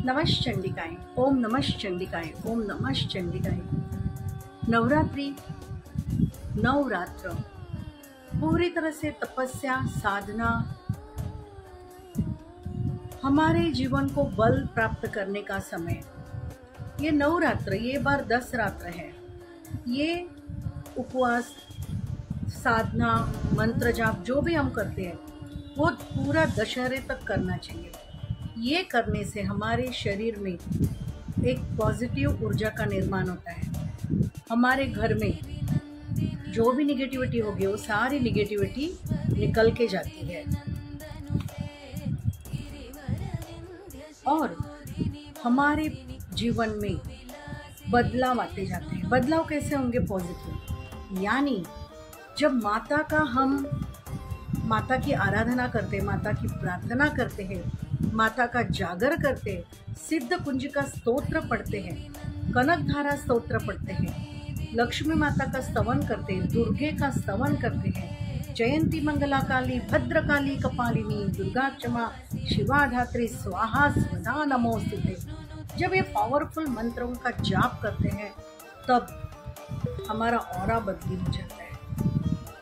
नमः चंडिकाय, ओम नमः चंडिकाय, ओम नमः चंडिकाय। नवरात्रि, नवरात्र पूरी तरह से तपस्या, साधना, हमारे जीवन को बल प्राप्त करने का समय। ये नवरात्र, ये बार 10 रात्र है। ये उपवास, साधना, मंत्र जाप जो भी हम करते हैं वो पूरा दशहरे तक करना चाहिए। ये करने से हमारे शरीर में एक पॉजिटिव ऊर्जा का निर्माण होता है। हमारे घर में जो भी निगेटिविटी होगी वो सारी निगेटिविटी निकल के जाती है और हमारे जीवन में बदलाव आते जाते हैं। बदलाव कैसे होंगे? पॉजिटिव। यानी जब माता की आराधना करते हैं, माता की प्रार्थना करते हैं, माता का जागर करते हैं, सिद्ध कुंज का स्तोत्र पढ़ते हैं, कनक धारा स्तोत्र पढ़ते हैं, लक्ष्मी माता का स्तवन करते हैं, दुर्गे का स्तवन करते हैं, जयंती मंगला काली, भद्रकाली कपालिनी, दुर्गा क्षमा, शिवा धात्री, स्वाहा स्वधा नमोस्तुते। जब ये पावरफुल मंत्रों का जाप करते हैं तब हमारा ऑरा बदली हो जाता है,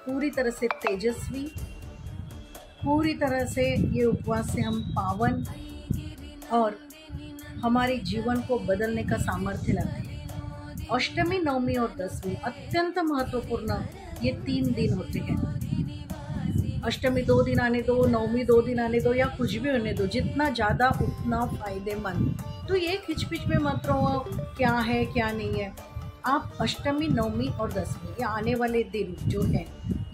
पूरी तरह से तेजस्वी, पूरी तरह से ये उपवास से हम पावन और हमारे जीवन को बदलने का सामर्थ्य लाते हैं। अष्टमी, नवमी और दसवीं अत्यंत महत्वपूर्ण ये 3 दिन होते हैं। अष्टमी 2 दिन आने दो, नवमी 2 दिन आने दो, या कुछ भी होने दो, जितना ज़्यादा उतना फायदेमंद। तो ये खिचपिच में मत रहो क्या है क्या नहीं है। आप अष्टमी, नवमी और दसवीं ये आने वाले दिन जो है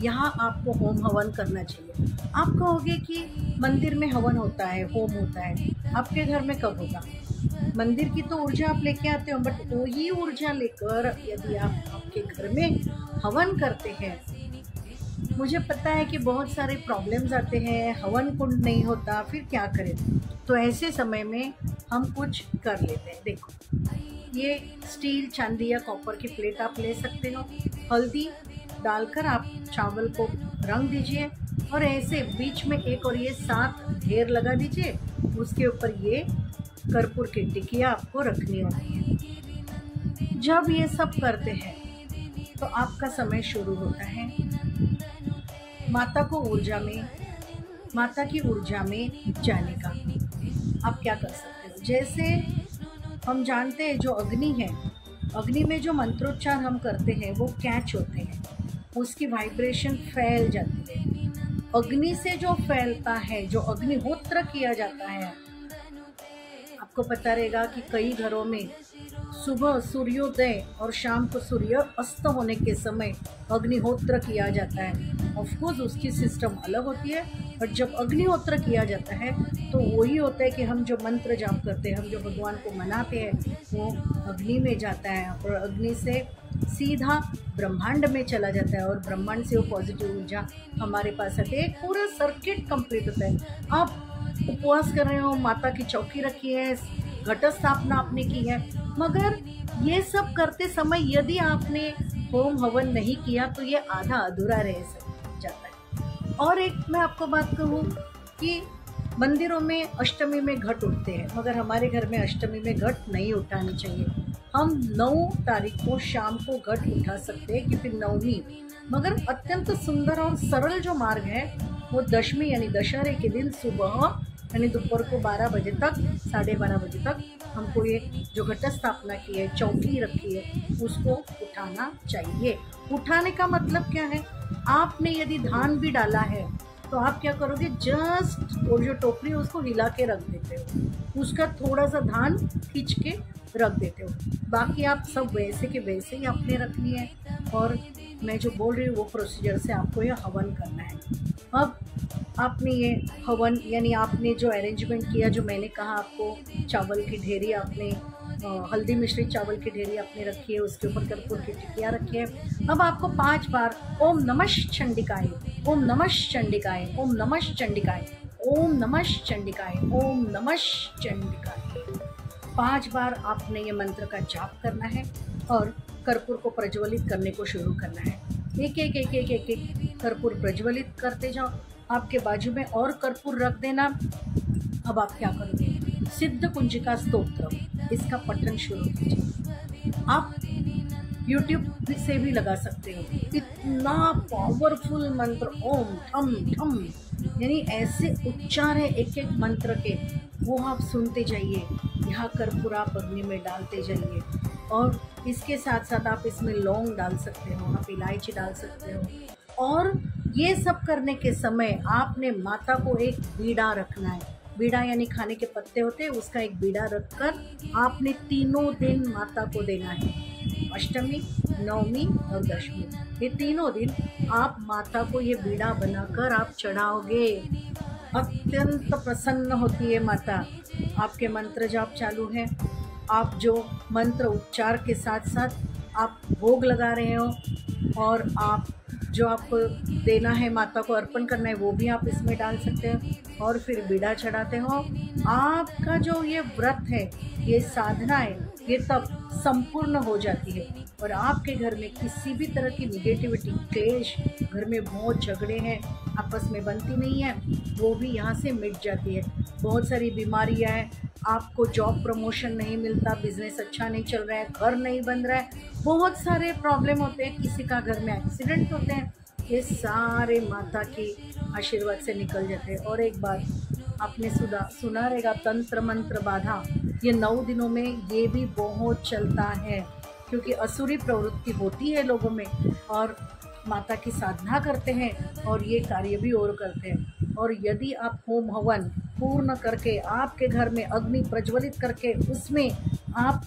यहाँ आपको होम हवन करना चाहिए। आप कहोगे कि मंदिर में हवन होता है, होम होता है, आपके घर में कब होगा? मंदिर की तो ऊर्जा आप लेके आते हो, बट वही ऊर्जा लेकर यदि आप आपके घर में हवन करते हैं, मुझे पता है कि बहुत सारे प्रॉब्लम्स आते हैं, हवन कुंड नहीं होता, फिर क्या करें? तो ऐसे समय में हम कुछ कर लेते हैं। देखो, ये स्टील, चांदी या कॉपर की प्लेट आप ले सकते हो। हल्दी डालकर आप चावल को रंग दीजिए और ऐसे बीच में एक और ये 7 ढेर लगा दीजिए। उसके ऊपर ये कर्पूर की टिकिया आपको रखनी होती है। जब ये सब करते हैं तो आपका समय शुरू होता है माता की ऊर्जा में जाने का। आप क्या कर सकते हो? जैसे हम जानते हैं जो अग्नि है, अग्नि में जो मंत्रोच्चार हम करते हैं वो कैच होते हैं, उसकी वाइब्रेशन फैल जाती है। अग्नि से जो फैलता है, जो अग्निहोत्र किया जाता है, आपको पता रहेगा कि कई घरों में सुबह सूर्योदय और शाम को सूर्य अस्त होने के समय अग्निहोत्र किया जाता है। ऑफकोर्स उसकी सिस्टम अलग होती है, बट जब अग्निहोत्र किया जाता है तो वही होता है कि हम जो मंत्र जाप करते हैं, हम जो भगवान को मनाते हैं, वो अग्नि में जाता है और अग्नि से सीधा ब्रह्मांड में चला जाता है और ब्रह्मांड से वो पॉजिटिव ऊर्जा हमारे पास आती है। एक पूरा सर्किट कंप्लीट होता है। आप उपवास कर रहे हो, माता की चौकी रखी है, घट स्थापना आपने की है, मगर ये सब करते समय यदि आपने होम हवन नहीं किया तो ये आधा अधूरा रह जाता है। और एक मैं आपको बात कहूँ कि मंदिरों में अष्टमी में घट उठते हैं, मगर हमारे घर में अष्टमी में घट नहीं उठानी चाहिए। हम 9 तारीख को शाम को घट उठा सकते हैं कि फिर नवमी, मगर अत्यंत सुंदर और सरल जो मार्ग है वो दशमी यानी दशहरे के दिन सुबह यानी दोपहर को 12 बजे तक, 12:30 बजे तक हमको ये जो घट स्थापना की है, चौकी रखी है, उसको उठाना चाहिए। उठाने का मतलब क्या है? आपने यदि धान भी डाला है तो आप क्या करोगे? जस्ट वो जो टोकरी है उसको हिला के रख देते हो, उसका थोड़ा सा धान खींच के रख देते हो, बाकी आप सब वैसे के वैसे ही आपने रखनी है। और मैं जो बोल रही हूँ वो प्रोसीजर से आपको ये हवन करना है। अब आपने ये हवन यानी आपने जो अरेंजमेंट किया, जो मैंने कहा आपको, चावल की ढेरी आपने, हल्दी मिश्रित चावल की ढेरी आपने रखी है, उसके ऊपर कर्पूर की टिकिया रखी है। अब आपको 5 बार ओम नमः चंडिकाय, ओम नमः चंडिकाय, ओम नमः चंडिकाय, ओम नमः चंडिकाय, ओम नमः चंडिकाय 5 बार आपने ये मंत्र का जाप करना है और कर्पूर को प्रज्वलित करने को शुरू करना है। एक कर्पूर प्रज्वलित करते जाओ। आपके बाजू में और कर्पूर रख देना। अब आप क्या करोगे? सिद्ध कुंजिका स्तोत्र, इसका पठन शुरू कीजिए। आप YouTube से भी लगा सकते हो। इतना पावरफुल मंत्र, ओम ठम ठम, यानी ऐसे उच्चार है एक एक मंत्र के, वो आप सुनते जाइए। यहाँ कर्पूर आप अग्नि में डालते जाइए, और इसके साथ साथ आप इसमें लौंग डाल सकते हो, आप इलायची डाल सकते हो। और ये सब करने के समय आपने माता को एक बीड़ा रखना है। बीड़ा यानी खाने के पत्ते होते हैं, उसका एक बीड़ा रखकर आपने 3 दिन माता को देना है। अष्टमी, नवमी और दशमी, ये 3 दिन आप माता को ये बीड़ा बनाकर आप चढ़ाओगे। अत्यंत प्रसन्न होती है माता। आपके मंत्र जाप चालू है, आप जो मंत्र उच्चार के साथ साथ आप भोग लगा रहे हो, और आप जो आपको देना है, माता को अर्पण करना है, वो भी आप इसमें डाल सकते हो, और फिर बीड़ा चढ़ाते हो। आपका जो ये व्रत है, ये साधना है, ये तब संपूर्ण हो जाती है, और आपके घर में किसी भी तरह की निगेटिविटी, क्लेश, घर में बहुत झगड़े हैं, आपस में बनती नहीं है, वो भी यहाँ से मिट जाती है। बहुत सारी बीमारियाँ हैं, आपको जॉब प्रमोशन नहीं मिलता, बिजनेस अच्छा नहीं चल रहा है, घर नहीं बन रहा है, बहुत सारे प्रॉब्लम होते हैं, किसी का घर में एक्सीडेंट होते हैं, ये सारे माता की आशीर्वाद से निकल जाते हैं। और एक बात आपने सुना रहेगा, तंत्र मंत्र बाधा, ये 9 दिनों में ये भी बहुत चलता है, क्योंकि असुरी प्रवृत्ति होती है लोगों में, और माता की साधना करते हैं और ये कार्य भी और करते हैं। और यदि आप होम हवन पूर्ण करके, आपके घर में अग्नि प्रज्वलित करके, उसमें आप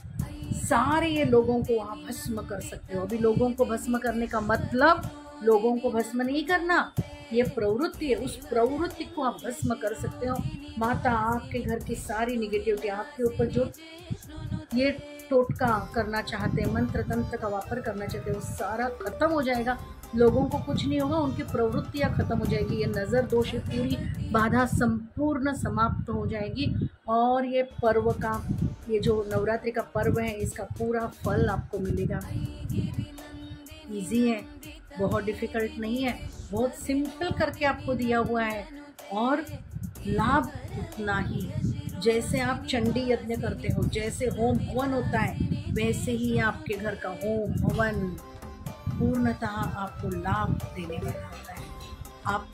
सारे ये लोगों को आप भस्म कर सकते हो। अभी लोगों को भस्म करने का मतलब लोगों को भस्म नहीं करना, ये प्रवृत्ति है, उस प्रवृत्ति को आप भस्म कर सकते हो। माता आपके घर की सारी निगेटिविटी, आपके ऊपर जो ये टोटका करना चाहते हैं, मंत्र तंत्र का वापर करना चाहते हैं, वो सारा खत्म हो जाएगा। लोगों को कुछ नहीं होगा, उनकी प्रवृत्तियाँ खत्म हो जाएगी, ये नज़र दोष पूरी बाधा संपूर्ण समाप्त हो जाएगी। और ये पर्व का, ये जो नवरात्रि का पर्व है, इसका पूरा फल आपको मिलेगा। इजी है, बहुत डिफ़िकल्ट नहीं है, बहुत सिंपल करके आपको दिया हुआ है, और लाभ उतना ही। जैसे आप चंडी यज्ञ करते हो, जैसे होम हवन होता है, वैसे ही आपके घर का होम हवन पूर्णतः आपको लाभ देने वाला होता है। आप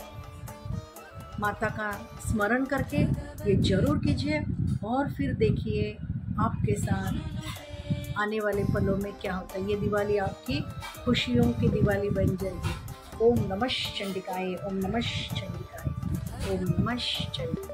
माता का स्मरण करके ये जरूर कीजिए, और फिर देखिए आपके साथ आने वाले पलों में क्या होता है। ये दिवाली आपकी खुशियों की दिवाली बन जाएगी। ओम नमः चंडिकाय, ओम नमः चंडिकाय, ओम नमः चंडिकाय।